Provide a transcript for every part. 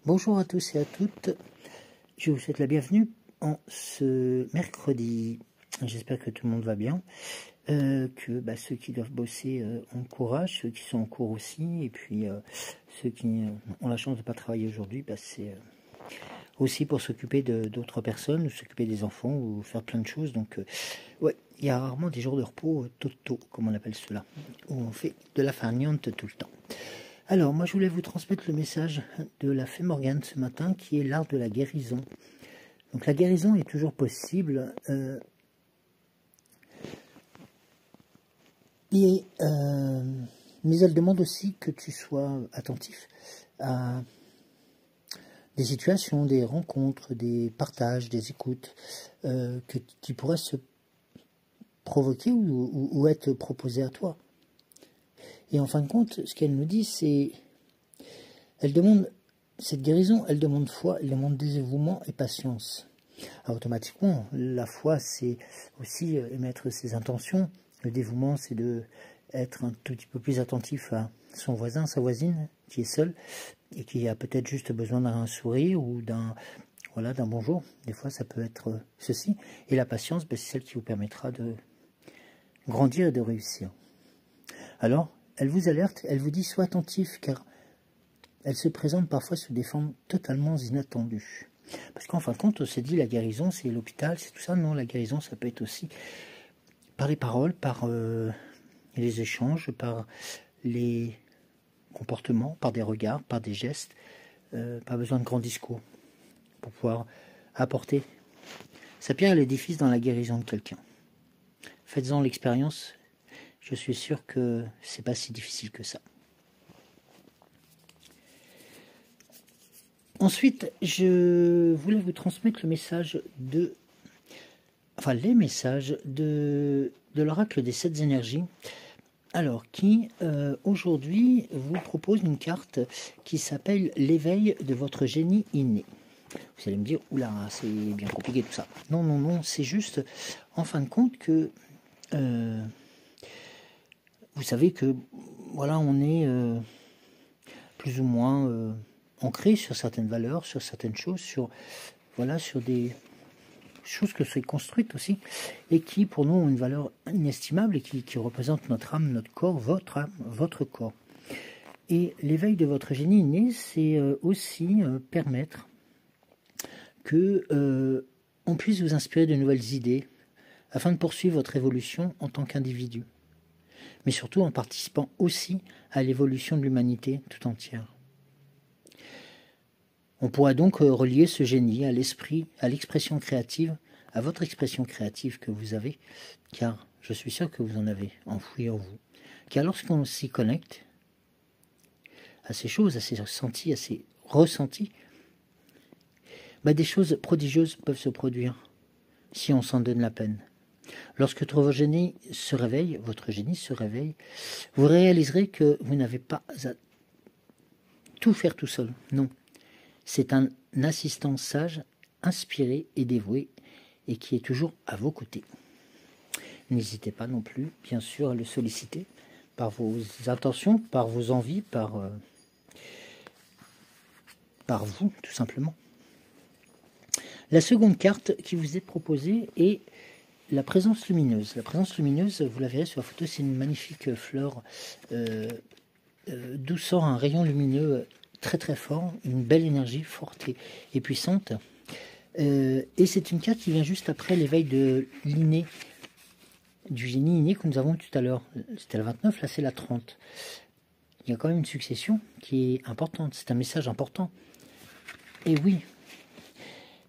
Bonjour à tous et à toutes, je vous souhaite la bienvenue en ce mercredi. J'espère que tout le monde va bien, que ceux qui doivent bosser ont courage, ceux qui sont en cours aussi, et puis ceux qui ont la chance de ne pas travailler aujourd'hui, c'est aussi pour s'occuper d'autres personnes, ou s'occuper des enfants, ou faire plein de choses. Donc ouais, il y a rarement des jours de repos totaux, comme on appelle cela, où on fait de la farniente tout le temps. Alors, moi, je voulais vous transmettre le message de la Fée Morgane ce matin, qui est l'art de la guérison. Donc, la guérison est toujours possible. Mais elle demande aussi que tu sois attentif à des situations, des rencontres, des partages, des écoutes qui pourraient se provoquer ou être proposées à toi. Et en fin de compte, ce qu'elle nous dit, c'est... Elle demande, cette guérison, elle demande foi, elle demande dévouement et patience. Alors, automatiquement, la foi, c'est aussi émettre ses intentions. Le dévouement, c'est de être un tout petit peu plus attentif à son voisin, sa voisine, qui est seule, et qui a peut-être juste besoin d'un sourire ou d'un bonjour. Des fois, ça peut être ceci. Et la patience, c'est celle qui vous permettra de grandir et de réussir. Alors, elle vous alerte, elle vous dit, sois attentif, car elle se présente parfois sous des formes totalement inattendues. Parce qu'en fin de compte, on s'est dit, la guérison, c'est l'hôpital, c'est tout ça. Non, la guérison, ça peut être aussi par les paroles, par les échanges, par les comportements, par des regards, par des gestes. Pas besoin de grands discours pour pouvoir apporter sa pierre à l'édifice dans la guérison de quelqu'un. Faites-en l'expérience, je suis sûr que c'est pas si difficile que ça. Ensuite, je voulais vous transmettre le message les messages de l'oracle des 7 énergies. Alors, qui aujourd'hui vous propose une carte qui s'appelle l'éveil de votre génie inné. Vous allez me dire, oula, c'est bien compliqué tout ça. Non, non, non, c'est juste, en fin de compte, que vous savez que, voilà, on est plus ou moins ancré sur certaines valeurs, sur certaines choses, sur des choses que c'est construites aussi, et qui, pour nous, ont une valeur inestimable et qui représentent notre âme, notre corps, votre âme, votre corps. Et l'éveil de votre génie inné, c'est aussi permettre que on puisse vous inspirer de nouvelles idées afin de poursuivre votre évolution en tant qu'individu, mais surtout en participant aussi à l'évolution de l'humanité tout entière. On pourra donc relier ce génie à l'esprit, à l'expression créative, à votre expression créative que vous avez, car je suis sûr que vous en avez enfoui en vous. Car lorsqu'on s'y connecte à ces choses, à ces ressentis, des choses prodigieuses peuvent se produire si on s'en donne la peine. Lorsque votre génie se réveille, vous réaliserez que vous n'avez pas à tout faire tout seul. Non. C'est un assistant sage, inspiré et dévoué, et qui est toujours à vos côtés. N'hésitez pas non plus, bien sûr, à le solliciter par vos intentions, par vos envies, par vous, tout simplement. La seconde carte qui vous est proposée est la présence lumineuse. La présence lumineuse, vous la verrez sur la photo, c'est une magnifique fleur d'où sort un rayon lumineux très très fort, une belle énergie forte et puissante. Et c'est une carte qui vient juste après l'éveil de l'inné, du génie inné que nous avons tout à l'heure. C'était la 29, là c'est la 30. Il y a quand même une succession qui est importante, c'est un message important. Et oui,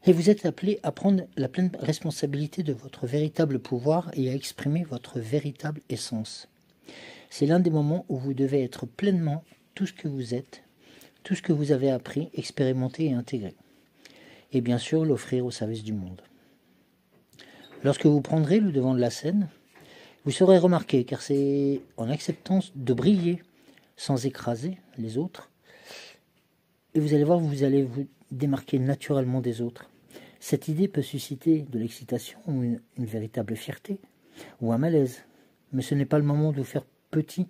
et vous êtes appelé à prendre la pleine responsabilité de votre véritable pouvoir et à exprimer votre véritable essence. C'est l'un des moments où vous devez être pleinement tout ce que vous êtes, tout ce que vous avez appris, expérimenté et intégré. Et bien sûr, l'offrir au service du monde. Lorsque vous prendrez le devant de la scène, vous serez remarqué, car c'est en acceptant de briller sans écraser les autres, et vous allez voir, vous allez vous démarquer naturellement des autres. Cette idée peut susciter de l'excitation ou une véritable fierté, ou un malaise, mais ce n'est pas le moment de vous faire petit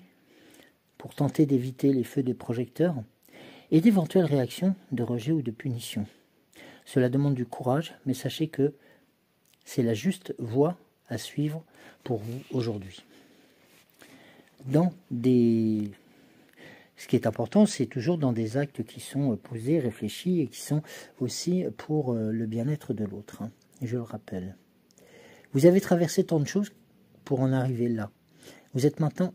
pour tenter d'éviter les feux des projecteurs et d'éventuelles réactions de rejet ou de punition. Cela demande du courage, mais sachez que c'est la juste voie à suivre pour vous aujourd'hui. Ce qui est important, c'est toujours dans des actes qui sont posés, réfléchis et qui sont aussi pour le bien-être de l'autre. Je le rappelle. Vous avez traversé tant de choses pour en arriver là. Vous êtes maintenant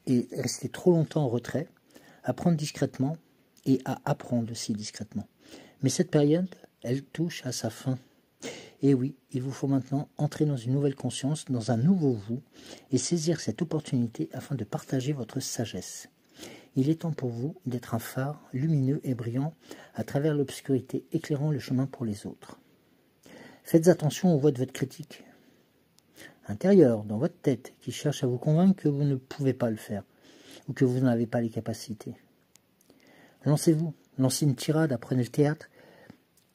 et resté trop longtemps en retrait, à prendre discrètement et à apprendre aussi discrètement. Mais cette période, elle touche à sa fin. Et oui, il vous faut maintenant entrer dans une nouvelle conscience, dans un nouveau vous, et saisir cette opportunité afin de partager votre sagesse. Il est temps pour vous d'être un phare lumineux et brillant à travers l'obscurité, éclairant le chemin pour les autres. Faites attention aux voix de votre critique intérieure, dans votre tête, qui cherche à vous convaincre que vous ne pouvez pas le faire, ou que vous n'avez pas les capacités. Lancez-vous, lancez une tirade, apprenez le théâtre,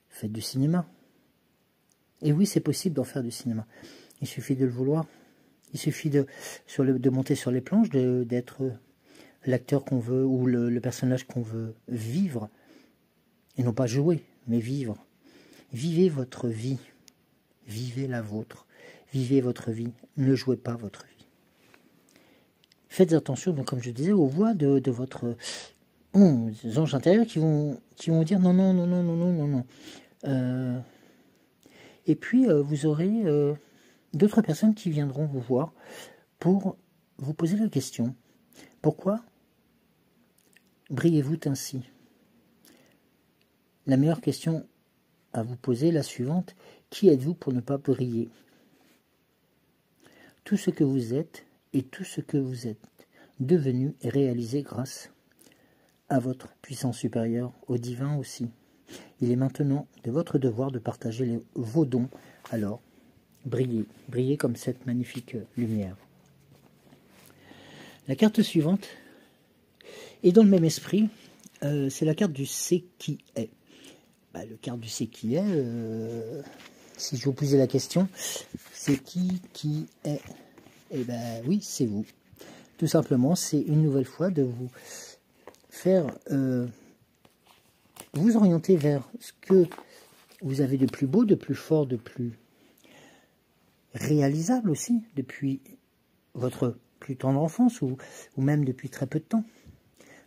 faites du cinéma. Et oui, c'est possible d'en faire du cinéma. Il suffit de le vouloir. Il suffit de monter sur les planches, d'être l'acteur qu'on veut, ou le personnage qu'on veut vivre. Et non pas jouer, mais vivre. Vivez votre vie. Vivez la vôtre. Vivez votre vie. Ne jouez pas votre vie. Faites attention, donc, comme je disais, aux voix de votre anges intérieurs qui vont dire non, non, non, non, non, non, non, non. Et puis, vous aurez d'autres personnes qui viendront vous voir pour vous poser la question. Pourquoi brillez-vous ainsi? La meilleure question à vous poser est la suivante. Qui êtes-vous pour ne pas briller? Tout ce que vous êtes et tout ce que vous êtes devenu est réalisé grâce à votre puissance supérieure, au divin aussi. Il est maintenant de votre devoir de partager vos dons. Alors, brillez, brillez comme cette magnifique lumière. La carte suivante est dans le même esprit. C'est la carte du C'est qui est. Le carte du C'est qui est, si je vous posais la question, c'est qui est? Eh bien oui, c'est vous. Tout simplement, c'est une nouvelle fois de vous faire vous orienter vers ce que vous avez de plus beau, de plus fort, de plus réalisable aussi, depuis votre plus tendre enfance, ou même depuis très peu de temps.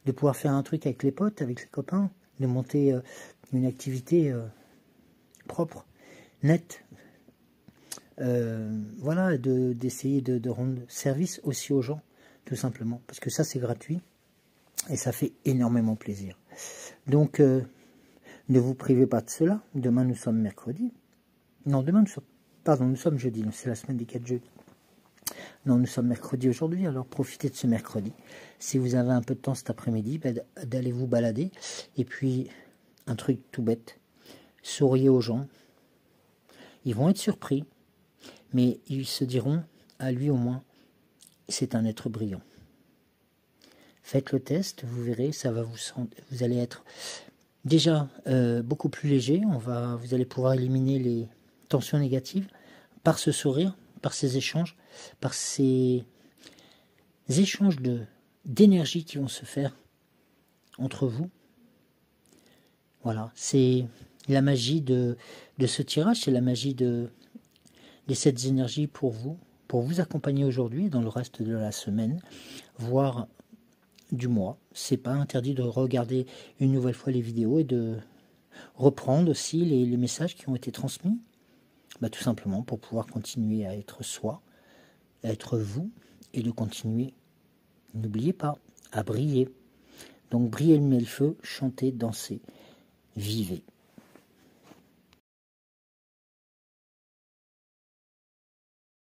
De pouvoir faire un truc avec les potes, avec les copains, de monter une activité propre, nette. Voilà, d'essayer de rendre service aussi aux gens, tout simplement. Parce que ça, c'est gratuit et ça fait énormément plaisir. Donc, ne vous privez pas de cela. Demain, nous sommes mercredi. Non, nous sommes jeudi. C'est la semaine des 4 jeudis. Non, nous sommes mercredi aujourd'hui, alors profitez de ce mercredi. Si vous avez un peu de temps cet après-midi, d'aller vous balader. Et puis, un truc tout bête, souriez aux gens. Ils vont être surpris, mais ils se diront, à lui au moins, c'est un être brillant. Faites le test, vous verrez, vous allez être déjà beaucoup plus léger. Vous allez pouvoir éliminer les tensions négatives par ce sourire, par ces échanges, par ces échanges d'énergie qui vont se faire entre vous. Voilà, c'est la magie de ce tirage, c'est la magie de cette énergie pour vous accompagner aujourd'hui dans le reste de la semaine, voire du mois. C'est pas interdit de regarder une nouvelle fois les vidéos et de reprendre aussi les messages qui ont été transmis. Tout simplement pour pouvoir continuer à être soi, à être vous, et de continuer, n'oubliez pas, à briller. Donc brillez le feu, chantez, dansez, vivez.